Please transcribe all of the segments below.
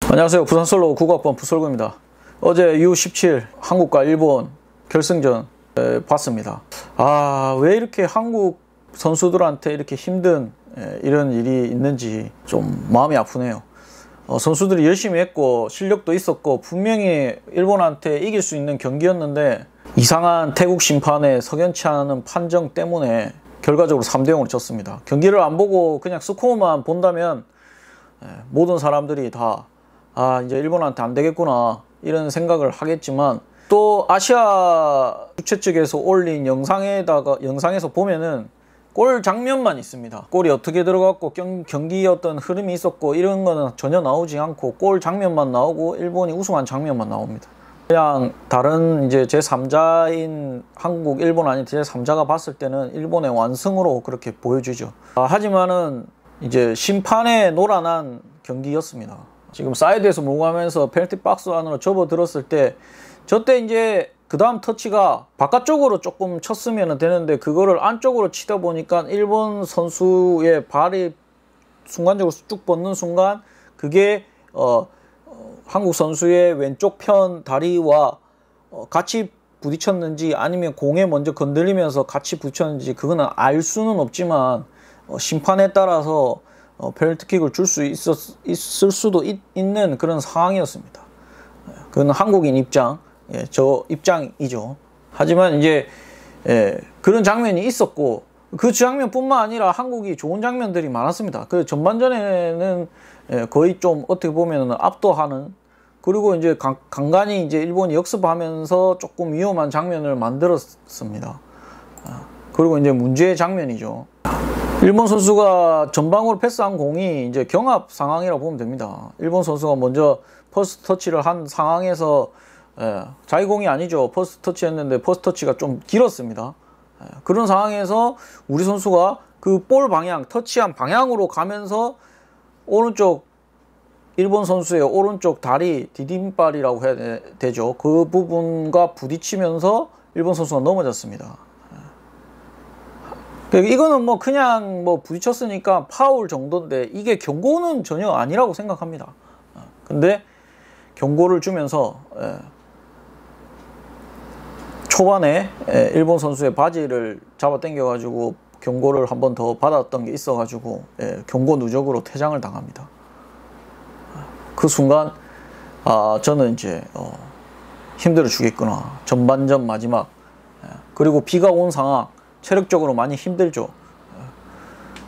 안녕하세요. 부산 솔로 국악번 부솔구입니다. 어제 U17 한국과 일본 결승전 봤습니다. 왜 이렇게 한국 선수들한테 이렇게 힘든 이런 일이 있는지 좀 마음이 아프네요. 선수들이 열심히 했고 실력도 있었고 분명히 일본한테 이길 수 있는 경기였는데 이상한 태국 심판의 석연치 않은 판정 때문에 결과적으로 3대0으로 졌습니다. 경기를 안 보고 그냥 스코어만 본다면 모든 사람들이 다 이제 일본한테 안 되겠구나 이런 생각을 하겠지만, 또 아시아 주최 측에서 올린 영상에서 보면은 골 장면만 있습니다. 골이 어떻게 들어갔고 경기의 어떤 흐름이 있었고 이런 거는 전혀 나오지 않고 골 장면만 나오고 일본이 우승한 장면만 나옵니다. 그냥 다른 이제 제3자인 한국, 일본 아닌 제3자가 봤을 때는 일본의 완승으로 그렇게 보여주죠. 하지만은 이제 심판에 노란한 경기였습니다. 지금 사이드에서 몰고 가면서 페널티 박스 안으로 접어들었을 때, 저때 이제 그 다음 터치가 바깥쪽으로 조금 쳤으면 되는데 그거를 안쪽으로 치다 보니까 일본 선수의 발이 순간적으로 쭉 뻗는 순간 그게 한국 선수의 왼쪽 편 다리와 같이 부딪혔는지 아니면 공에 먼저 건들리면서 같이 부딪혔는지 그거는 알 수는 없지만 심판에 따라서 페널티킥을 줄 수 있을 수도 있는 그런 상황이었습니다. 그건 한국인 입장, 저 입장이죠. 하지만 이제 그런 장면이 있었고, 그 장면뿐만 아니라 한국이 좋은 장면들이 많았습니다. 그 전반전에는 거의 좀 어떻게 보면 압도하는, 그리고 이제 간간히 이제 일본이 역습하면서 조금 위험한 장면을 만들었습니다. 그리고 이제 문제의 장면이죠. 일본 선수가 전방으로 패스한 공이 이제 경합 상황이라고 보면 됩니다. 일본 선수가 먼저 퍼스트 터치를 한 상황에서 자기 공이 아니죠. 퍼스트 터치했는데 퍼스트 터치가 좀 길었습니다. 그런 상황에서 우리 선수가 그 볼 방향, 터치한 방향으로 가면서 오른쪽, 일본 선수의 오른쪽 다리, 디딤발이라고 해야 되죠. 그 부분과 부딪히면서 일본 선수가 넘어졌습니다. 이거는 뭐 그냥 뭐 부딪혔으니까 파울 정도인데 이게 경고는 전혀 아니라고 생각합니다. 근데 경고를 주면서 초반에 일본 선수의 바지를 잡아 당겨 가지고 경고를 한 번 더 받았던 게 있어 가지고 경고 누적으로 퇴장을 당합니다. 그 순간 저는 이제 힘들어 주겠구나. 전반전 마지막, 그리고 비가 온 상황, 체력적으로 많이 힘들죠.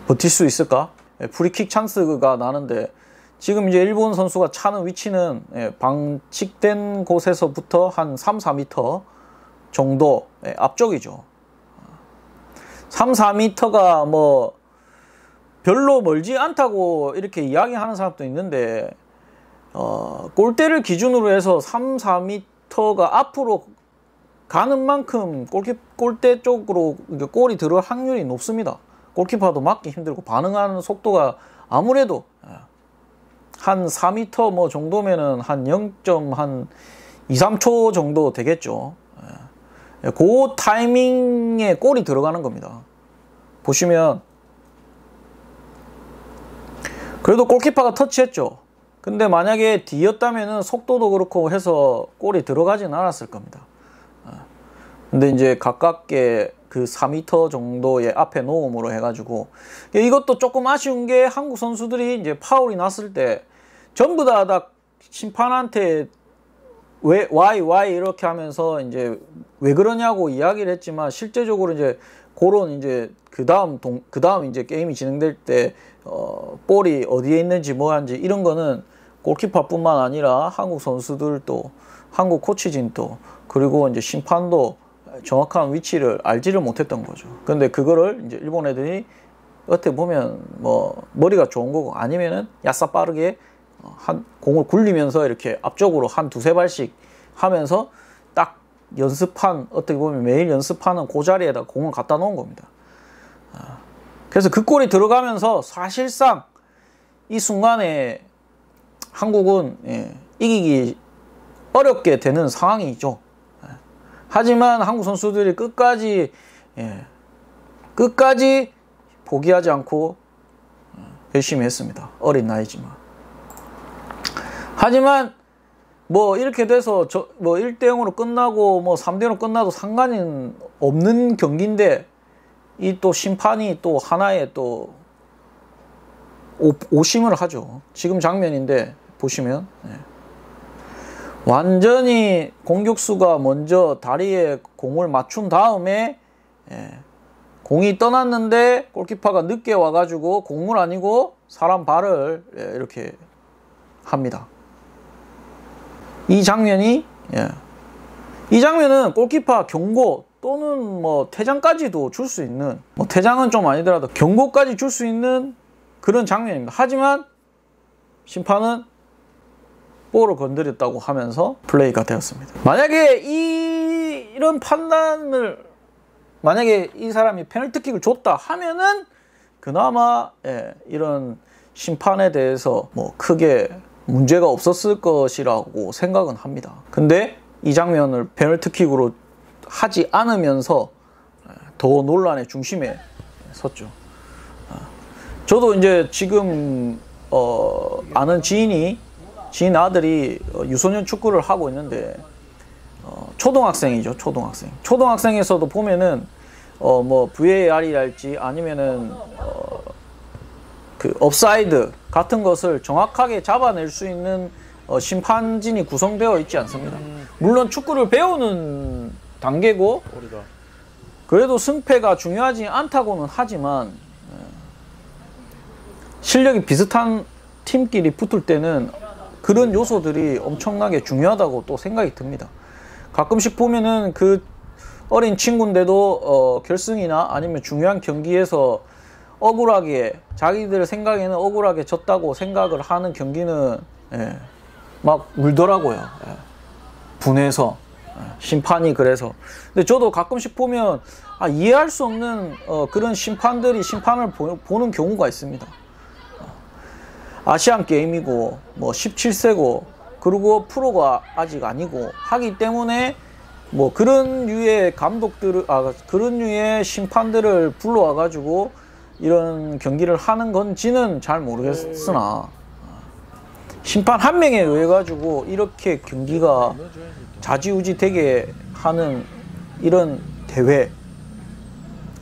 버틸 수 있을까? 프리킥 찬스가 나는데 지금 이제 일본 선수가 차는 위치는 방칙된 곳에서부터 한 3, 4m 정도 앞쪽이죠. 3, 4m가 뭐 별로 멀지 않다고 이렇게 이야기하는 사람도 있는데, 골대를 기준으로 해서 3, 4m가 앞으로 가는 만큼 골대 쪽으로 골이 들어갈 확률이 높습니다. 골키퍼도 막기 힘들고 반응하는 속도가 아무래도 한 4m 뭐 정도면은 한 2, 3초 정도 되겠죠. 그 타이밍에 골이 들어가는 겁니다. 보시면 그래도 골키퍼가 터치했죠. 근데 만약에 D였다면은 속도도 그렇고 해서 골이 들어가진 않았을 겁니다. 근데 이제 가깝게 그 4m 정도의 앞에 놓음으로 해가지고, 이것도 조금 아쉬운 게 한국 선수들이 이제 파울이 났을 때 전부 다 심판한테 why 이렇게 하면서 이제 왜 그러냐고 이야기를 했지만, 실제적으로 이제 그런 이제 그 다음 이제 게임이 진행될 때 볼이 어디에 있는지 뭐 한지 이런 거는 골키퍼뿐만 아니라 한국 선수들도, 한국 코치진도, 그리고 이제 심판도 정확한 위치를 알지를 못했던 거죠. 근데 그거를 이제 일본 애들이 어떻게 보면 뭐 머리가 좋은 거고, 아니면은 야싸 빠르게 한 공을 굴리면서 이렇게 앞쪽으로 한 두세 발씩 하면서 딱 연습한, 어떻게 보면 매일 연습하는 그 자리에다 공을 갖다 놓은 겁니다. 그래서 그 골이 들어가면서 사실상 이 순간에 한국은 이기기 어렵게 되는 상황이죠. 하지만 한국 선수들이 끝까지 포기하지 않고 열심히 했습니다. 어린 나이지만. 하지만 뭐 이렇게 돼서 뭐 1대 0으로 끝나고 뭐 3대 0으로 끝나도 상관이 없는 경기인데 이 또 심판이 또 하나의 또 오심을 하죠. 지금 장면인데 보시면 완전히 공격수가 먼저 다리에 공을 맞춘 다음에 공이 떠났는데 골키퍼가 늦게 와가지고 공물 아니고 사람 발을 이렇게 합니다. 이 장면은 골키퍼 경고 또는 뭐 퇴장까지도 줄 수 있는, 뭐 퇴장은 좀 아니더라도 경고까지 줄 수 있는 그런 장면입니다. 하지만 심판은 볼을 건드렸다고 하면서 플레이가 되었습니다. 만약에 이런 판단을, 만약에 이 사람이 페널티킥을 줬다 하면은 그나마 이런 심판에 대해서 뭐 크게 문제가 없었을 것이라고 생각은 합니다. 근데 이 장면을 페널티킥으로 하지 않으면서 더 논란의 중심에 섰죠. 저도 이제 지금 아는 지인 아들이 유소년 축구를 하고 있는데 초등학생이죠. 초등학생에서도 보면은 뭐 VAR이랄지 아니면은 그 업사이드 같은 것을 정확하게 잡아낼 수 있는 심판진이 구성되어 있지 않습니다. 물론 축구를 배우는 단계고 그래도 승패가 중요하지 않다고는 하지만 실력이 비슷한 팀끼리 붙을 때는 그런 요소들이 엄청나게 중요하다고 또 생각이 듭니다. 가끔씩 보면은 그 어린 친구인데도 결승이나 아니면 중요한 경기에서 억울하게, 자기들 생각에는 억울하게 졌다고 생각을 하는 경기는 막 울더라고요. 분해서 심판이. 그래서 근데 저도 가끔씩 보면 이해할 수 없는 그런 심판들이 심판을 보는 경우가 있습니다. 아시안 게임이고 뭐 17세고 그리고 프로가 아직 아니고 하기 때문에 뭐 그런 류의 감독들을 그런 류의 심판들을 불러와 가지고 이런 경기를 하는 건지는 잘 모르겠으나 심판 한 명에 의해 가지고 이렇게 경기가 좌지우지 되게 하는 이런 대회,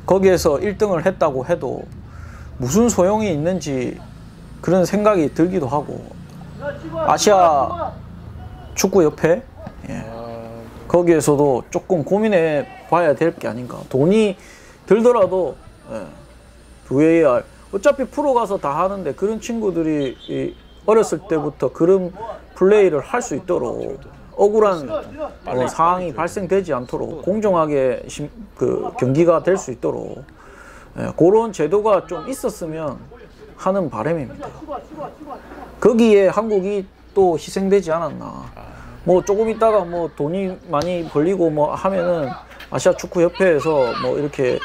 거기에서 1등을 했다고 해도 무슨 소용이 있는지 그런 생각이 들기도 하고, 아시아 축구협회 거기에서도 조금 고민해 봐야 될 게 아닌가. 돈이 들더라도 VAR 어차피 프로 가서 다 하는데 그런 친구들이 어렸을 때부터 그런 플레이를 할 수 있도록 억울한 상황이 발생되지 않도록 공정하게 그 경기가 될 수 있도록 그런 제도가 좀 있었으면 하는 바람입니다. 거기에 한국이 또 희생되지 않았나. 뭐 조금 있다가 뭐 돈이 많이 벌리고 뭐 하면은 아시아 축구 협회에서 뭐 이렇게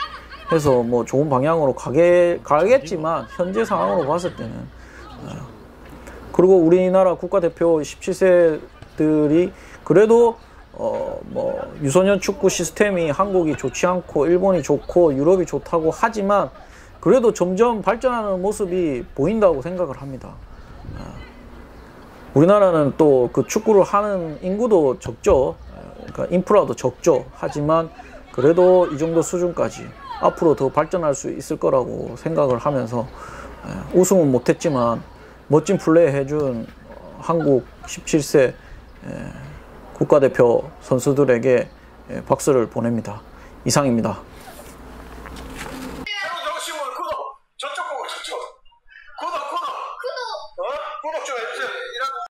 해서 뭐 좋은 방향으로 가겠지만 현재 상황으로 봤을 때는 그리고 우리나라 국가대표 17세들이 그래도 뭐 유소년 축구 시스템이 한국이 좋지 않고 일본이 좋고 유럽이 좋다고 하지만 그래도 점점 발전하는 모습이 보인다고 생각을 합니다. 우리나라는 또 그 축구를 하는 인구도 적죠. 그러니까 인프라도 적죠. 하지만 그래도 이 정도 수준까지 앞으로 더 발전할 수 있을 거라고 생각을 하면서 우승은 못했지만 멋진 플레이 해준 한국 17세 국가대표 선수들에게 박수를 보냅니다. 이상입니다.